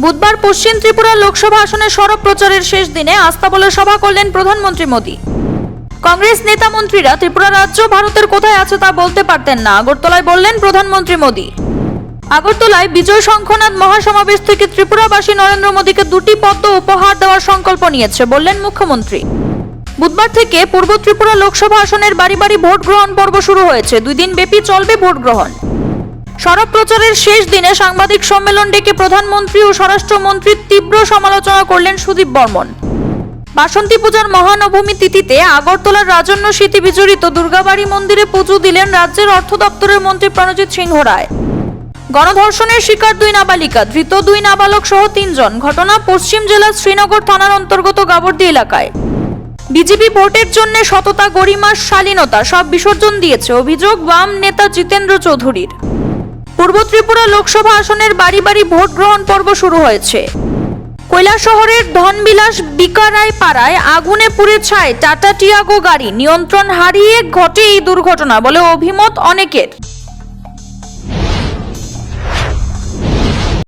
বুধবার পশ্চিম ত্রিপুরা লোকসভা আসনের সরব প্রচারের শেষ দিনে আস্তাবলে সভা করলেন প্রধানমন্ত্রী মোদী। কংগ্রেস নেতা মন্ত্রীরা ত্রিপুরা রাজ্য ভারতের কোথায় আছে তা বলতে পারতেন না, আগরতলায় বললেন প্রধানমন্ত্রী মোদী। আগরতলায় বিজয় শঙ্খনাথ মহাসমাবেশ থেকে ত্রিপুরাবাসী নরেন্দ্র মোদীকে 2টি পদ্ম উপহার দেওয়ার সংকল্প নিয়েছে বললেন মুখ্যমন্ত্রী। বুধবার থেকে পূর্ব ত্রিপুরা লোকসভা আসনের বাড়ি বাড়ি ভোট গ্রহণ পর্ব শুরু হয়েছে। 2 দিন ব্যাপী চলবে ভোট গ্রহণ। সরব প্রচারের শেষ দিনে সাংবাদিক সম্মেলন ডেকে প্রধানমন্ত্রী ও স্বরাষ্ট্রমন্ত্রী তীব্র সমালোচনা করলেন সুদীপ বর্মন। বাসন্তী পূজার মহানবমী তিথিতে আগরতলার রাজন্য স্মৃতি বিজড়িত দুর্গাবাড়ি মন্দিরে পুজো দিলেন রাজ্যের অর্থ দপ্তরের মন্ত্রী প্রণজিৎ সিংহ রায়। গণধর্ষণের শিকার 2 নাবালিকা, ধৃত 2 নাবালক সহ 3 জন। ঘটনা পশ্চিম জেলার শ্রীনগর থানার অন্তর্গত গাবর্দি এলাকায়। বিজেপি ভোটের জন্য সততা, গরিমা, শালীনতা সব বিসর্জন দিয়েছে, অভিযোগ বাম নেতা জিতেন্দ্র চৌধুরীর। পূর্ব ত্রিপুরা লোকসভা আসনের বাড়ি বাড়ি ভোট গ্রহণ পর্ব শুরু হয়েছে। কৈলাসহরের ধনবিলাস বিকারাই পাড়ায় আগুনে পুড়ে ছাই টাটা টিয়াগো গাড়ি, নিয়ন্ত্রণ হারিয়ে ঘটে এই দুর্ঘটনা বলে অভিমত অনেকের।